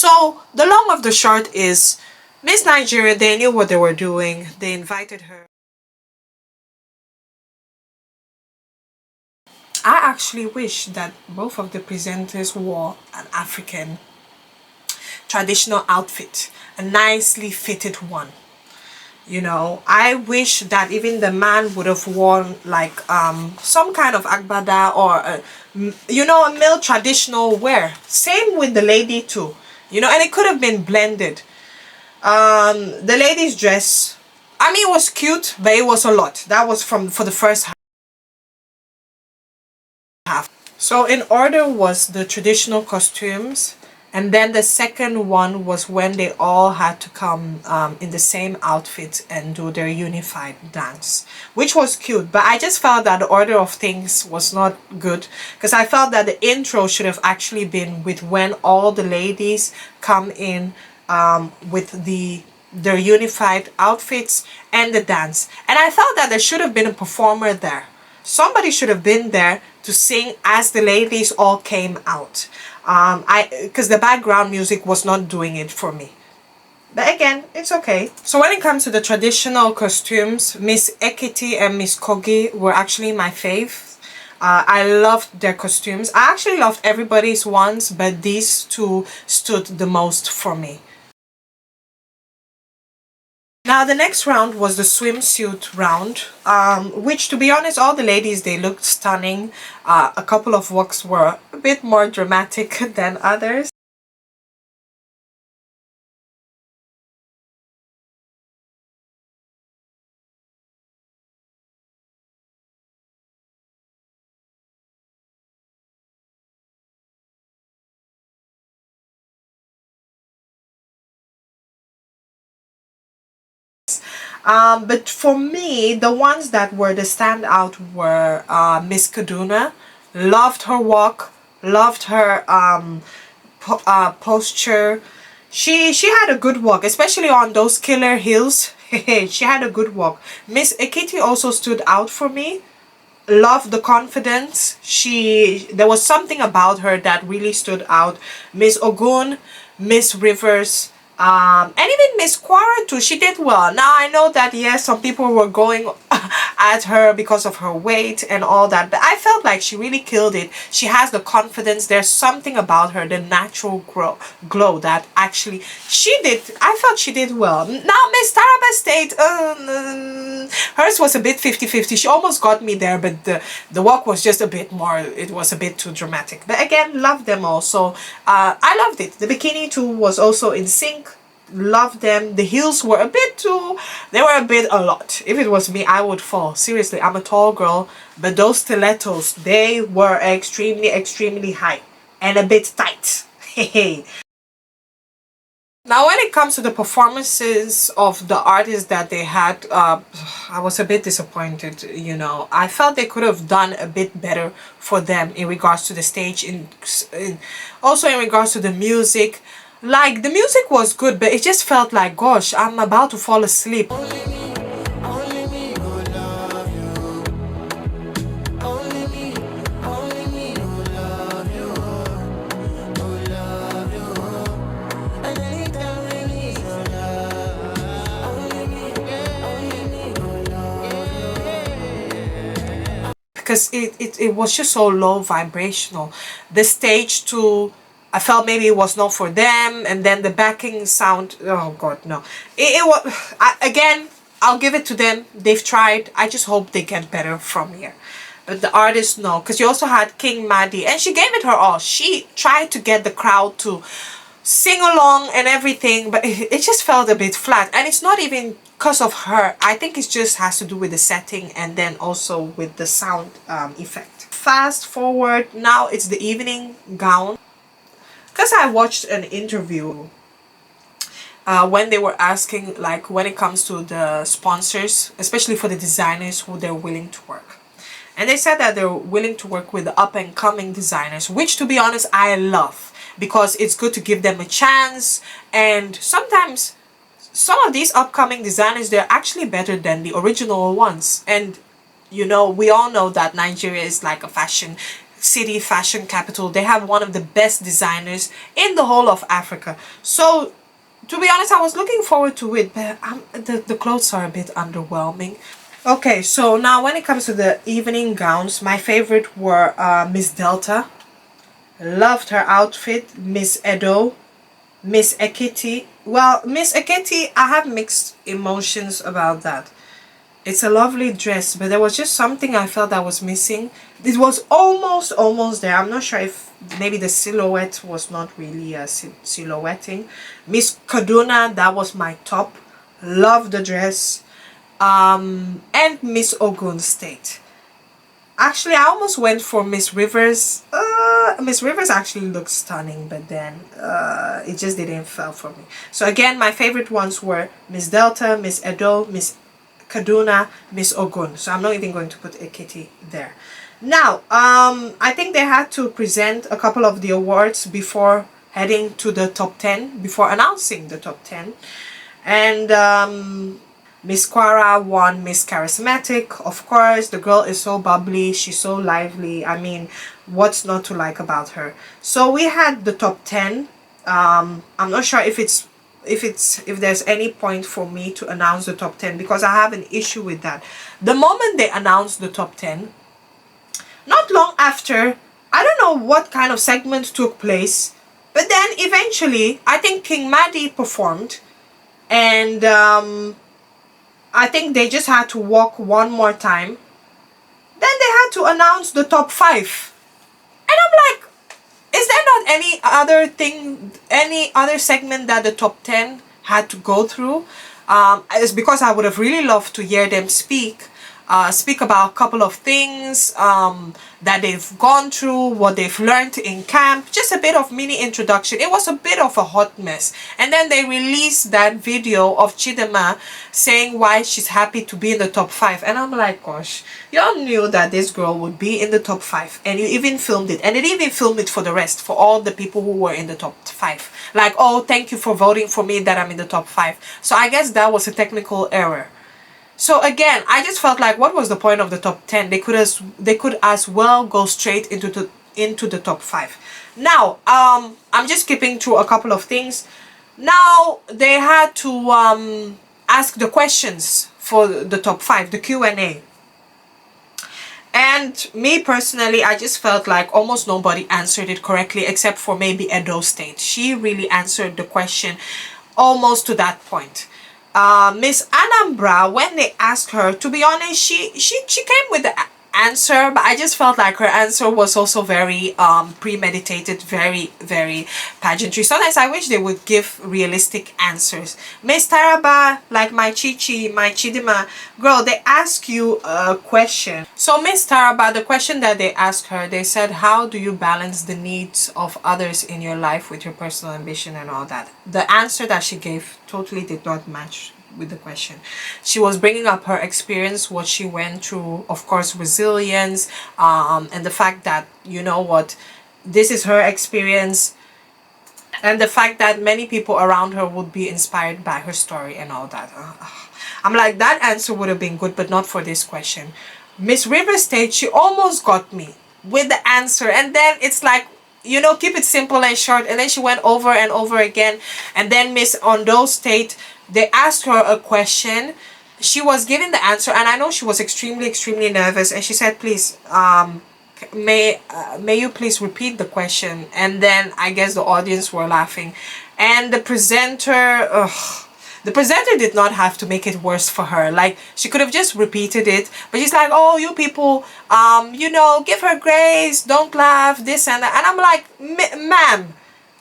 So the long of the short is Miss Nigeria, they knew what they were doing. They invited her. I actually wish that both of the presenters wore an African traditional outfit, a nicely fitted one. You know, I wish that even the man would have worn like some kind of agbada or you know, a male traditional wear. Same with the lady too, you know, and it could have been blended. The lady's dress, I mean, it was cute, but it was a lot. That was for the first half. So in order was the traditional costumes, and then the second one was when they all had to come in the same outfit and do their unified dance, which was cute. But I just felt that the order of things was not good, because I felt that the intro should have actually been with when all the ladies come in with their unified outfits and the dance. And I felt that there should have been a performer there. Somebody should have been there to sing as the ladies all came out. Because the background music was not doing it for me. But again, it's okay. So when it comes to the traditional costumes, Miss Ekiti and Miss Kogi were actually my fave. I loved their costumes. I actually loved everybody's ones, but these two stood the most for me. Now the next round was the swimsuit round, which, to be honest, all the ladies, they looked stunning. A couple of looks were a bit more dramatic than others. But for me, the ones that were the standout were Miss Kaduna. Loved her walk, loved her posture. She had a good walk, especially on those killer heels. She had a good walk. Miss Ekiti also stood out for me. Loved the confidence. There was something about her that really stood out. Miss Ogun, Miss Rivers, and even Miss Quara too, she did well. Now I know that yes, some people were going at her because of her weight and all that, but I felt like she really killed it. She has the confidence. There's something about her, the natural glow that actually she did. I felt she did well. Now Miss Taraba State, hers was a bit 50-50. She almost got me there, but the walk was just a bit more, it was a bit too dramatic. But again, loved them all. So I loved it. The bikini too was also in sync. Loved them. The heels were a bit too, they were a lot. If it was me, I would fall. Seriously, I'm a tall girl, but those stilettos, they were extremely high and a bit tight. Hey. Now when it comes to the performances of the artists that they had, I was a bit disappointed, you know. I felt they could have done a bit better for them in regards to the stage, also in regards to the music. Like, the music was good, but it just felt like, gosh, I'm about to fall asleep. Because it was just so low vibrational. The stage too, I felt maybe it was not for them, and then the backing sound, oh god, no. It was, again, I'll give it to them. They've tried. I just hope they get better from here. But the artists, no. Because you also had King Maddie, and she gave it her all. She tried to get the crowd to sing along and everything, but it just felt a bit flat. And it's not even because of her. I think it just has to do with the setting and then also with the sound effect. Fast forward, now it's the evening gown. Because I watched an interview when they were asking, like, when it comes to the sponsors, especially for the designers, who they're willing to work. And they said that they're willing to work with the up-and-coming designers, which, to be honest, I love, because it's good to give them a chance. And sometimes some of these upcoming designers, they're actually better than the original ones. And you know, we all know that Nigeria is like a fashion city fashion capital. They have one of the best designers in the whole of Africa. So to be honest, I was looking forward to it, but the clothes are a bit underwhelming. Okay, so now when it comes to the evening gowns, my favorite were Miss Delta. Loved her outfit. Miss Edo, Miss Ekiti. Well, Miss Ekiti, I have mixed emotions about that. It's a lovely dress, but there was just something I felt that was missing. It was almost there. I'm not sure if maybe the silhouette was not really silhouetting. Miss Kaduna, that was my top. Love the dress. And Miss Ogun State. Actually, I almost went for Miss Rivers. Miss Rivers actually looks stunning, but then it just didn't fall for me. So again, my favorite ones were Miss Delta, Miss Edo, Miss Kaduna, Miss Ogun. So I'm not even going to put Ekiti there. Now, I think they had to present a couple of the awards before heading to the top 10, before announcing the top 10. And Miss Quara won Miss Charismatic. Of course, the girl is so bubbly, she's so lively. I mean, what's not to like about her? So we had the top 10. I'm not sure if there's any point for me to announce the top 10, because I have an issue with that. The moment they announced the top 10, not long after, I don't know what kind of segment took place, but then eventually I think King Madi performed, and I think they just had to walk one more time. Then they had to announce the top 5. And I'm like, is there not any other segment that the top 10 had to go through? It's because I would have really loved to hear them speak about a couple of things that they've gone through, what they've learned in camp, just a bit of mini introduction. It was a bit of a hot mess. And then they released that video of Chidema saying why she's happy to be in the top 5. And I'm like, gosh, y'all knew that this girl would be in the top 5. And you even filmed it. And it even filmed it for the rest, for all the people who were in the top 5. Like, oh, thank you for voting for me that I'm in the top 5. So I guess that was a technical error. So again, I just felt like, what was the point of the top 10? They could as well go straight into the top 5. Now, I'm just skipping through a couple of things. Now they had to ask the questions for the top 5, the Q&A. And me personally, I just felt like almost nobody answered it correctly, except for maybe Edo State. She really answered the question almost to that point. Miss Anambra, when they asked her, to be honest, she came with the answer, but I just felt like her answer was also very premeditated, very pageantry. Sometimes I wish they would give realistic answers. Miss Taraba, like my Chichi, my Chidima, girl, they ask you a question. So Miss Taraba, the question that they asked her, they said, how do you balance the needs of others in your life with your personal ambition and all that? The answer that she gave totally did not match with the question. She was bringing up her experience, what she went through, of course, resilience, and the fact that, you know what, this is her experience, and the fact that many people around her would be inspired by her story and all that. I'm like, that answer would have been good, but not for this question. Miss River State, she almost got me with the answer, and then it's like, you know, keep it simple and short, and then she went over and over again. And then Miss Ondo State, they asked her a question, she was giving the answer, and I know she was extremely nervous, and she said, please, may you please repeat the question. And then I guess the audience were laughing, and the presenter did not have to make it worse for her. Like, she could have just repeated it, but she's like, oh, you people, you know, give her grace, don't laugh, this and that. And I'm like, ma'am,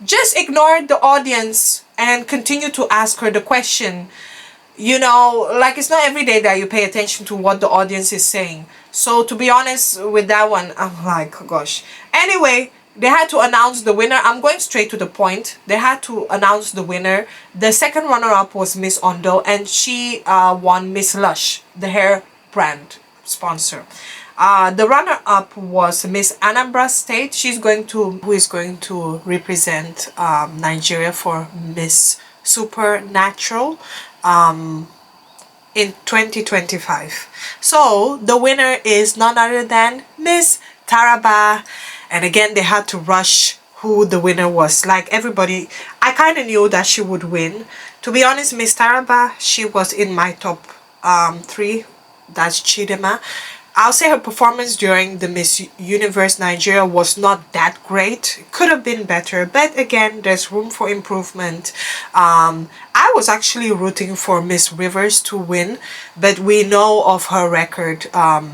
just ignore the audience and continue to ask her the question. You know, like, it's not every day that you pay attention to what the audience is saying. So to be honest with that one, I'm like, gosh. Anyway, they had to announce the winner. I'm going straight to the point. They had to announce the winner. The second runner-up was Miss Ondo, and she won Miss Lush, the hair brand sponsor. The runner-up was Miss Anambra State. Who is going to represent Nigeria for Miss Supernatural in 2025. So the winner is none other than Miss Taraba. And again, they had to rush who the winner was. Like everybody, I kind of knew that she would win. To be honest, Miss Taraba, she was in my top 3. That's Chidema. I'll say her performance during the Miss Universe Nigeria was not that great. It could have been better, but again, there's room for improvement. I was actually rooting for Miss Rivers to win, but we know of her record. I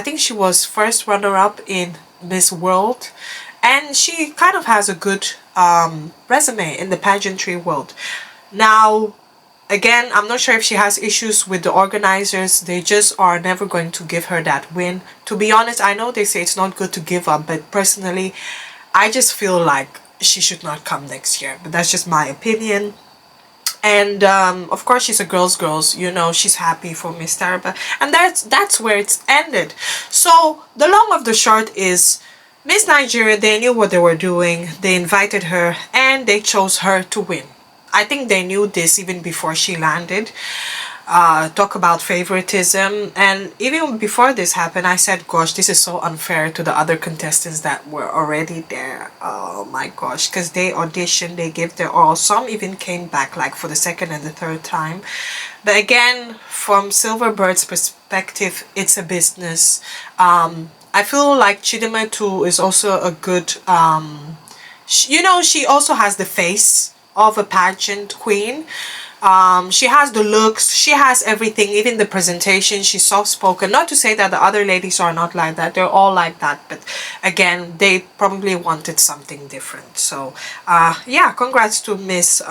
think she was first runner-up in Miss World, and she kind of has a good resume in the pageantry world. Now, again, I'm not sure if she has issues with the organizers. They just are never going to give her that win. To be honest, I know they say it's not good to give up, but personally, I just feel like she should not come next year. But that's just my opinion. And of course, she's a girls, you know, she's happy for Miss Taraba. And that's where it's ended. So the long of the short is, Miss Nigeria, they knew what they were doing. They invited her and they chose her to win. I think they knew this even before she landed. Talk about favoritism. And even before this happened, I said, gosh, this is so unfair to the other contestants that were already there. Oh my gosh, because they auditioned, they gave their all. Some even came back like for the second and the third time. But again, from Silverbird's perspective, it's a business. I feel like Chidema too is also a good, you know, she also has the face of a pageant queen. She has the looks, she has everything, even the presentation. She's soft-spoken. Not to say that the other ladies are not like that, they're all like that, but again, they probably wanted something different. So yeah, congrats to Miss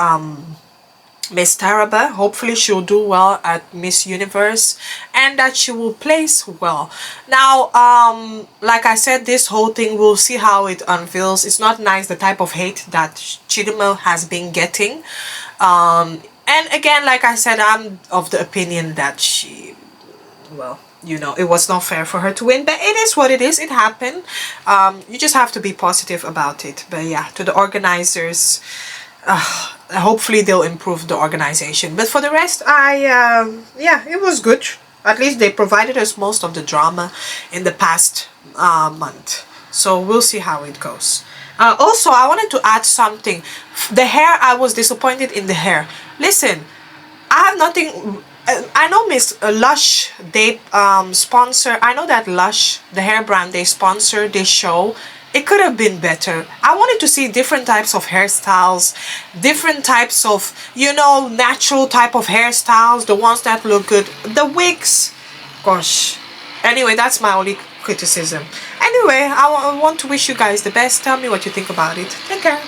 Taraba. Hopefully she'll do well at Miss Universe and that she will place well. Now, like I said, this whole thing, we'll see how it unveils. It's not nice, the type of hate that Chidema has been getting. And again, like I said, I'm of the opinion that she, well, you know, it was not fair for her to win, but it is what it is. It happened. You just have to be positive about it. But yeah, to the organizers, hopefully they'll improve the organization. But for the rest, yeah, it was good. At least they provided us most of the drama in the past month. So we'll see how it goes. Also, I wanted to add something. The hair, I was disappointed in the hair. Listen, I have nothing. I know Miss Lush, they sponsor. I know that Lush, the hair brand, they sponsor this show. It could have been better. I wanted to see different types of hairstyles, different types of, you know, natural type of hairstyles, the ones that look good. The wigs, gosh. Anyway, that's my only criticism. Anyway, I want to wish you guys the best. Tell me what you think about it. Take care.